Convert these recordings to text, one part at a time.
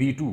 B-2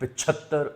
75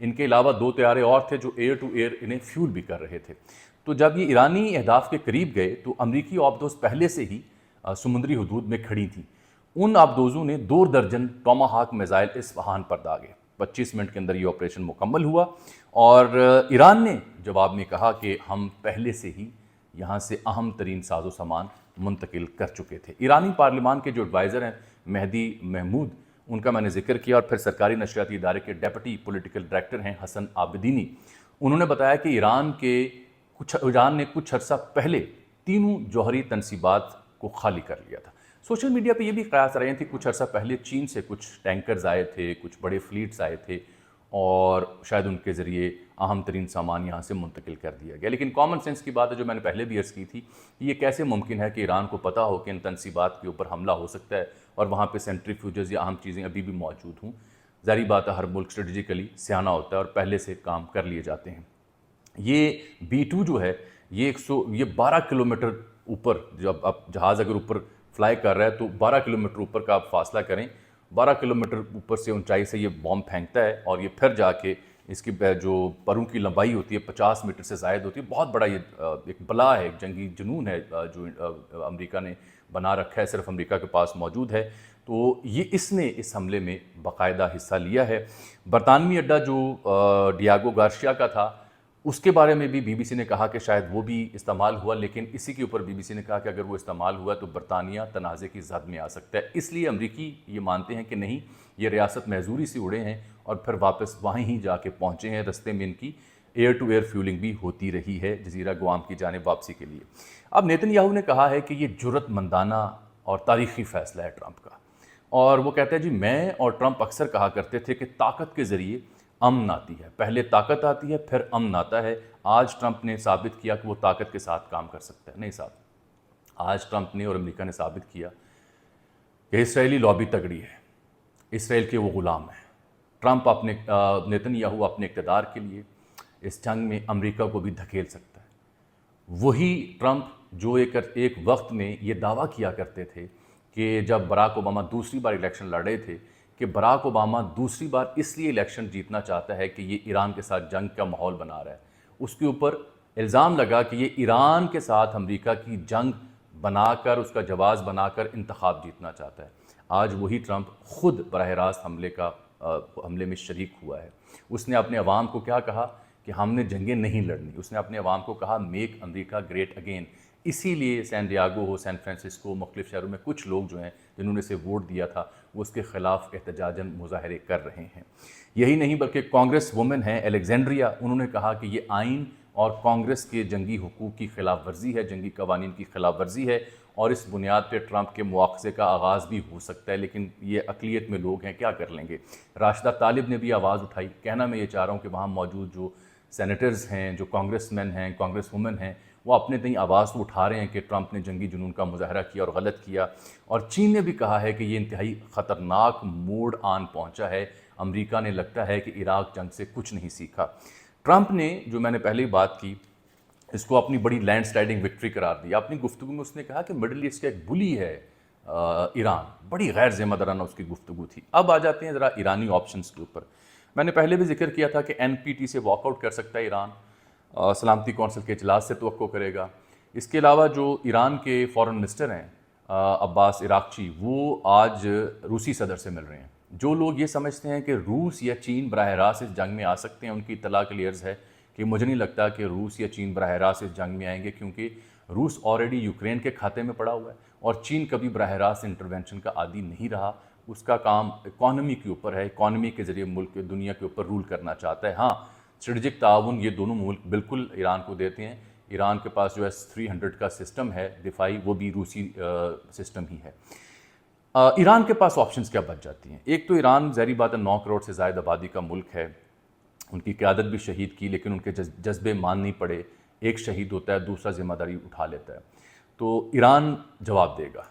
ان کے علاوہ 2 طیارے اور تھے جو ایئر ٹو ایئر انہیں فیول بھی کر رہے تھے۔ تو جب یہ ایرانی اہداف کے قریب گئے تو امریکی آبدوز پہلے سے ہی سمندری حدود میں کھڑی تھیں۔ ان آبدوزوں نے 2 درجن ٹوماہاک میزائل اصفہان پر داغے۔ 25 منٹ کے اندر یہ آپریشن مکمل ہوا اور ایران نے جواب میں کہا کہ ہم پہلے سے ہی یہاں سے اہم ترین ساز و سامان منتقل کر چکے تھے۔ ایرانی پارلیمان کے جو ایڈوائزر ہیں مہدی محمود، ان کا میں نے ذکر کیا، اور پھر سرکاری نشریاتی ادارے کے ڈیپٹی پولیٹیکل ڈائریکٹر ہیں حسن عابدینی، انہوں نے بتایا کہ ایران نے کچھ عرصہ پہلے تینوں جوہری تنصیبات کو خالی کر لیا تھا۔ سوشل میڈیا پہ یہ بھی قیاس رہے تھے کچھ عرصہ پہلے چین سے کچھ ٹینکرز آئے تھے، کچھ بڑے فلیٹس آئے تھے اور شاید ان کے ذریعے اہم ترین سامان یہاں سے منتقل کر دیا گیا۔ لیکن کامن سینس کی بات ہے جو میں نے پہلے بھی عرض کی تھی، یہ کیسے ممکن ہے کہ ایران کو پتہ ہو کہ ان تنصیبات کے اوپر حملہ ہو سکتا ہے اور وہاں پہ سینٹریفیوجز یا اہم چیزیں ابھی بھی موجود ہوں۔ ظاہری بات ہے ہر ملک اسٹریٹجیکلی سیانہ ہوتا ہے اور پہلے سے کام کر لیے جاتے ہیں۔ یہ B-2 جو ہے یہ 12 کلومیٹر اوپر، جب آپ جہاز اگر اوپر فلائی کر رہا ہے تو 12 کلومیٹر اوپر کا آپ فاصلہ کریں، 12 کلومیٹر اوپر سے اونچائی سے یہ بام پھینکتا ہے اور یہ پھر جا کے اس کی جو پروں کی لمبائی ہوتی ہے 50 میٹر سے زائد ہوتی ہے۔ بہت بڑا یہ ایک بلا ہے، ایک جنگی جنون ہے جو امریکہ نے بنا رکھا ہے، صرف امریکہ کے پاس موجود ہے۔ تو اس نے اس حملے میں باقاعدہ حصہ لیا ہے۔ برطانوی اڈہ جو ڈیاگو گارشیا کا تھا، اس کے بارے میں بھی BBC نے کہا کہ شاید وہ بھی استعمال ہوا، لیکن اسی کے اوپر BBC نے کہا کہ اگر وہ استعمال ہوا تو برطانیہ تنازع کی زد میں آ سکتا ہے۔ اس لیے امریکی یہ مانتے ہیں کہ نہیں، یہ ریاست محظوری سے اڑے ہیں اور پھر واپس وہیں ہی جا کے پہنچے ہیں۔ رستے میں ان کی ایئر ٹو ایئر فیولنگ بھی ہوتی رہی ہے جزیرہ گوام کی جانب واپسی کے لیے۔ اب نیتن یاہو نے کہا ہے کہ یہ جرأت مندانہ اور تاریخی فیصلہ ہے ٹرمپ کا، اور وہ کہتا ہے جی میں اور ٹرمپ اکثر کہا کرتے تھے کہ طاقت کے ذریعے امن آتی ہے، پہلے طاقت آتی ہے پھر امن آتا ہے۔ آج ٹرمپ نے ثابت کیا کہ وہ طاقت کے ساتھ کام کر سکتا ہے۔ نہیں صاحب، آج ٹرمپ نے اور امریکہ نے ثابت کیا کہ اسرائیلی لابی تگڑی ہے، اسرائیل کے وہ غلام ہیں۔ ٹرمپ نیتن یاہو اپنے اقتدار کے لیے اس جنگ میں امریکہ کو بھی دھکیل سکتا ہے۔ وہی ٹرمپ جو ایک وقت میں یہ دعویٰ کیا کرتے تھے کہ جب براک اوباما دوسری بار الیکشن لڑ رہے تھے کہ براک اوباما دوسری بار اس لیے الیکشن جیتنا چاہتا ہے کہ یہ ایران کے ساتھ جنگ کا ماحول بنا رہا ہے۔ اس کے اوپر الزام لگا کہ یہ ایران کے ساتھ امریکہ کی جنگ بنا کر، اس کا جواز بنا کر انتخاب جیتنا چاہتا ہے۔ آج وہی ٹرمپ خود براہ راست حملے میں شریک ہوا ہے۔ اس نے اپنے عوام کو کیا کہا کہ ہم نے جنگیں نہیں لڑنی۔ اس نے اپنے عوام کو کہا میک امریکہ گریٹ اگین۔ اسی لیے سین ڈیاگو ہو، سین فرانسسکو، مختلف شہروں میں کچھ لوگ جو ہیں جنہوں نے اسے ووٹ دیا تھا وہ اس کے خلاف احتجاجاً مظاہرے کر رہے ہیں۔ یہی نہیں بلکہ کانگریس وومن ہیں الیگزینڈریا، انہوں نے کہا کہ یہ آئین اور کانگریس کے جنگی حقوق کی خلاف ورزی ہے، جنگی قوانین کی خلاف ورزی ہے، اور اس بنیاد پہ ٹرمپ کے مواخذے کا آغاز بھی ہو سکتا ہے، لیکن یہ اقلیت میں لوگ ہیں، کیا کر لیں گے۔ راشدہ طالب نے بھی آواز اٹھائی۔ کہنا میں یہ چاہ رہا ہوں کہ وہاں موجود جو سینیٹرز ہیں، جو کانگریس مین ہیں، کانگریس وومن ہیں، وہ اپنے تئیں آواز تو اٹھا رہے ہیں کہ ٹرمپ نے جنگی جنون کا مظاہرہ کیا اور غلط کیا، اور چین نے بھی کہا ہے کہ یہ انتہائی خطرناک موڑ آن پہنچا ہے۔ امریکہ نے لگتا ہے کہ عراق جنگ سے کچھ نہیں سیکھا۔ ٹرمپ نے، جو میں نے پہلے ہی بات کی، اس کو اپنی بڑی لینڈ سلائڈنگ وکٹری قرار دیا۔ اپنی گفتگو میں اس نے کہا کہ مڈل ایسٹ کا ایک بلی ہے ایران، بڑی غیر ذمہ دارانہ اس کی گفتگو تھی۔ اب آ جاتے ہیں ذرا ایرانی آپشنز کے اوپر۔ میں نے پہلے بھی ذکر کیا تھا کہ NPT سے واک آؤٹ کر سکتا ہے ایران، سلامتی کونسل کے اجلاس سے توقع کرے گا۔ اس کے علاوہ جو ایران کے فارن منسٹر ہیں عباس عراقچی، وہ آج روسی صدر سے مل رہے ہیں۔ جو لوگ یہ سمجھتے ہیں کہ روس یا چین براہ راست اس جنگ میں آ سکتے ہیں، ان کی اطلاع کے لیے عرض ہے کہ مجھے نہیں لگتا کہ روس یا چین براہ راست اس جنگ میں آئیں گے، کیونکہ روس آلریڈی یوکرین کے کھاتے میں پڑا ہوا ہے اور چین کبھی براہ راست انٹرونشن کا عادی نہیں رہا۔ اس کا کام اکانومی کے اوپر ہے، اکانومی کے ذریعے ملک دنیا کے اوپر رول کرنا چاہتا ہے۔ ہاں، اسٹریٹجک تعاون یہ دونوں ملک بالکل ایران کو دیتے ہیں۔ ایران کے پاس جو S-300 کا سسٹم ہے دفاعی، وہ بھی روسی سسٹم ہی ہے۔ ایران کے پاس آپشنز کیا بچ جاتی ہیں؟ ایک تو ایران ظاہری بات ہے 9 کروڑ سے زائد آبادی کا ملک ہے، ان کی قیادت بھی شہید کی، لیکن ان کے جذبے مان نہیں پڑے۔ ایک شہید ہوتا ہے، دوسرا ذمہ داری اٹھا لیتا ہے، تو ایران جواب دے گا۔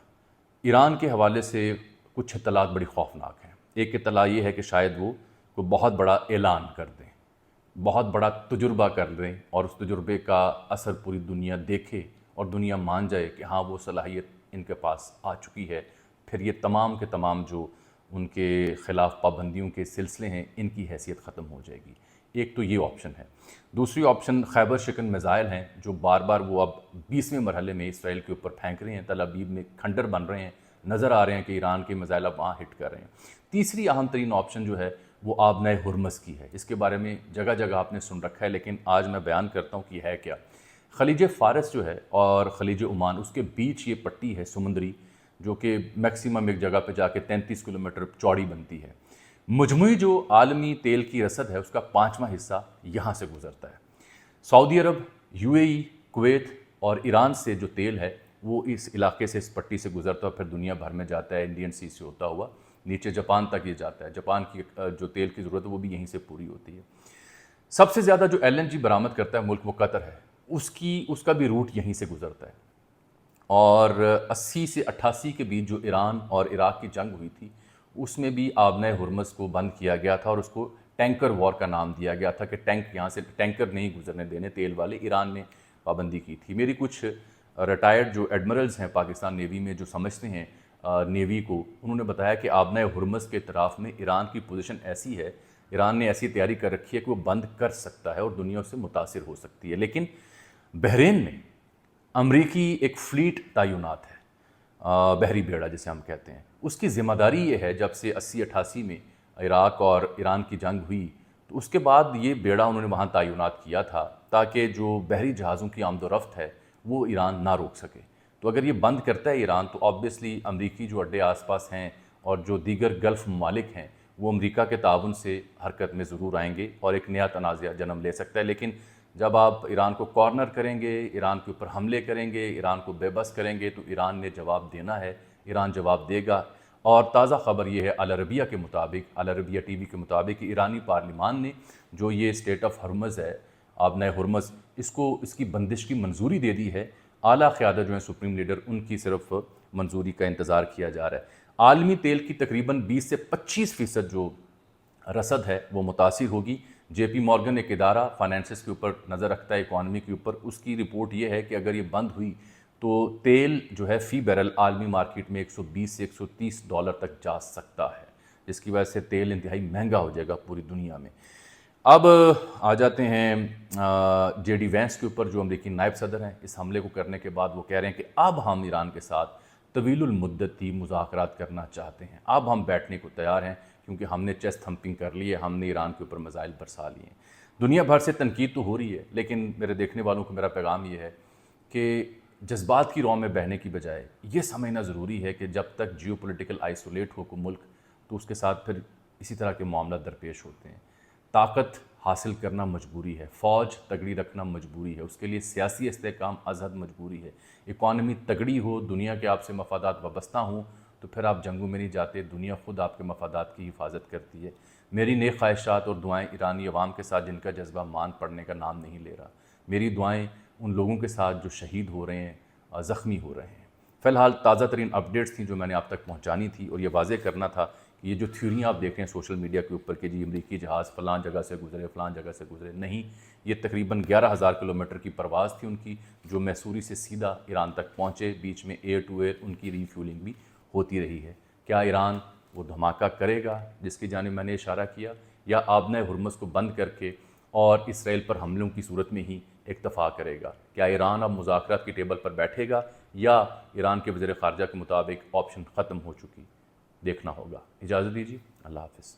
ایران کے حوالے سے کچھ اطلاعات بڑی خوفناک ہیں۔ ایک اطلاع یہ ہے کہ شاید وہ کوئی بہت بڑا اعلان کر دیں، بہت بڑا تجربہ کر دیں، اور اس تجربے کا اثر پوری دنیا دیکھے اور دنیا مان جائے کہ ہاں وہ صلاحیت ان کے پاس آ چکی ہے۔ پھر یہ تمام کے تمام جو ان کے خلاف پابندیوں کے سلسلے ہیں، ان کی حیثیت ختم ہو جائے گی۔ ایک تو یہ آپشن ہے۔ دوسری آپشن خیبر شکن میزائل ہیں، جو بار بار وہ اب 20ویں مرحلے میں اسرائیل کے اوپر پھینک رہے ہیں، تل ابیب میں کھنڈر بن رہے ہیں، نظر آ رہے ہیں کہ ایران کے میزائل اب وہاں ہٹ کر رہے ہیں۔ تیسری اہم ترین آپشن جو ہے وہ آبنۂ ہرمز کی ہے۔ اس کے بارے میں جگہ جگہ آپ نے سن رکھا ہے، لیکن آج میں بیان کرتا ہوں کہ یہ ہے کیا۔ خلیج فارس جو ہے اور خلیج عمان، اس کے بیچ یہ پٹی ہے سمندری، جو کہ میکسیمم ایک جگہ پہ جا کے 33 کلومیٹر چوڑی بنتی ہے۔ مجموعی جو عالمی تیل کی رسد ہے اس کا 5واں حصہ یہاں سے گزرتا ہے۔ سعودی عرب، یو اے ای، کویت اور ایران سے جو تیل ہے وہ اس علاقے سے، اس پٹی سے گزرتا ہے، پھر دنیا بھر میں جاتا ہے، انڈین سی سے ہوتا ہوا نیچے جاپان تک یہ جاتا ہے۔ جاپان کی جو تیل کی ضرورت ہے وہ بھی یہیں سے پوری ہوتی ہے۔ سب سے زیادہ جو ایل این جی برآمد کرتا ہے ملک وہ قطر ہے، اس کا بھی روٹ یہیں سے گزرتا ہے۔ اور 80 سے 88 کے بیچ جو ایران اور عراق کی جنگ ہوئی تھی، اس میں بھی آبنۂ ہرمز کو بند کیا گیا تھا اور اس کو ٹینکر وار کا نام دیا گیا تھا کہ ٹینک یہاں سے ٹینکر نہیں گزرنے دینے تیل والے، ایران نے پابندی کی تھی۔ میری کچھ ریٹائرڈ جو ایڈمرلز ہیں پاکستان نیوی میں، جو سمجھتے ہیں نیوی کو، انہوں نے بتایا کہ آبنۂ ہرمز کے اطراف میں ایران کی پوزیشن ایسی ہے، ایران نے ایسی تیاری کر رکھی ہے کہ وہ بند کر سکتا ہے اور دنیا اس سے متاثر ہو سکتی ہے۔ لیکن بحرین میں امریکی ایک فلیٹ تعینات ہے، بحری بیڑا جسے ہم کہتے ہیں، اس کی ذمہ داری یہ ہے، جب سے 80-88 میں عراق اور ایران کی جنگ ہوئی تو اس کے بعد یہ بیڑا انہوں نے وہاں تعینات کیا تھا تاکہ جو بحری جہازوں کی آمد و رفت ہے وہ ایران نہ روک سکے۔ تو اگر یہ بند کرتا ہے ایران تو آبویسلی امریکی جو اڈے آس پاس ہیں اور جو دیگر گلف ممالک ہیں وہ امریکہ کے تعاون سے حرکت میں ضرور آئیں گے اور ایک نیا تنازع جنم لے سکتا ہے۔ لیکن جب آپ ایران کو کارنر کریں گے، ایران کے اوپر حملے کریں گے، ایران کو بے بس کریں گے تو ایران نے جواب دینا ہے، ایران جواب دے گا۔ اور تازہ خبر یہ ہے العربیہ کے مطابق، العربیہ ٹی وی کے مطابق، کہ ایرانی پارلیمان نے جو یہ اسٹیٹ آف ہرمز ہے، آبنۂ ہرمز، اس کی بندش کی منظوری دے دی ہے۔ اعلیٰ قیادت جو ہیں سپریم لیڈر، ان کی صرف منظوری کا انتظار کیا جا رہا ہے۔ عالمی تیل کی تقریباً 20 سے 25% جو رسد ہے وہ متاثر ہوگی۔ جے پی مورگن ایک ادارہ فائنینسز کے اوپر نظر رکھتا ہے، اکانومی کے اوپر، اس کی رپورٹ یہ ہے کہ اگر یہ بند ہوئی تو تیل جو ہے فی بیرل عالمی مارکیٹ میں 120 سے 130 ڈالر تک جا سکتا ہے، جس کی وجہ سے تیل انتہائی مہنگا ہو جائے گا پوری دنیا میں۔ اب آ جاتے ہیں جے ڈی وینس کے اوپر، جو امریکی نائب صدر ہیں۔ اس حملے کو کرنے کے بعد وہ کہہ رہے ہیں کہ اب ہم ایران کے ساتھ طویل المدتی مذاکرات کرنا چاہتے ہیں، اب ہم بیٹھنے کو تیار ہیں کیونکہ ہم نے چیسٹ تھمپنگ کر لی ہے، ہم نے ایران کے اوپر میزائل برسا لیے ہیں۔ دنیا بھر سے تنقید تو ہو رہی ہے، لیکن میرے دیکھنے والوں کو میرا پیغام یہ ہے کہ جذبات کی رو میں بہنے کی بجائے یہ سمجھنا ضروری ہے کہ جب تک جیو پولیٹیکل آئسولیٹ ہو کوئی ملک تو اس کے ساتھ پھر اسی طرح کے معاملات درپیش ہوتے ہیں۔ طاقت حاصل کرنا مجبوری ہے، فوج تگڑی رکھنا مجبوری ہے، اس کے لیے سیاسی استحکام ازحد مجبوری ہے۔ اکانومی تگڑی ہو، دنیا کے آپ سے مفادات وابستہ ہوں تو پھر آپ جنگوں میں نہیں جاتے، دنیا خود آپ کے مفادات کی حفاظت کرتی ہے۔ میری نیک خواہشات اور دعائیں ایرانی عوام کے ساتھ جن کا جذبہ مان پڑنے کا نام نہیں لے رہا، میری دعائیں ان لوگوں کے ساتھ جو شہید ہو رہے ہیں، زخمی ہو رہے ہیں۔ فی الحال تازہ ترین اپڈیٹس تھیں جو میں نے آپ تک پہنچانی تھی، اور یہ واضح کرنا تھا کہ یہ جو تھیوریاں آپ دیکھ رہے ہیں سوشل میڈیا کے اوپر کہ جی امریکی جہاز فلاں جگہ سے گزرے، فلاں جگہ سے گزرے، نہیں، یہ تقریباً 11,000 کلومیٹر کی پرواز تھی ان کی، جو میسوری سے سیدھا ایران تک پہنچے، بیچ میں ایئر ٹو ایئر ان کی ری فیولنگ بھی ہوتی رہی ہے۔ کیا ایران وہ دھماکہ کرے گا جس کی جانب میں نے اشارہ کیا، یا آبنۂ ہرمز کو بند کر کے اور اسرائیل پر حملوں کی صورت میں ہی اکتفا کرے گا؟ کیا ایران اب مذاکرات کی ٹیبل پر بیٹھے گا، یا ایران کے وزیر خارجہ کے مطابق آپشن ختم ہو چکی؟ دیکھنا ہوگا۔ اجازت دیجیے، اللہ حافظ۔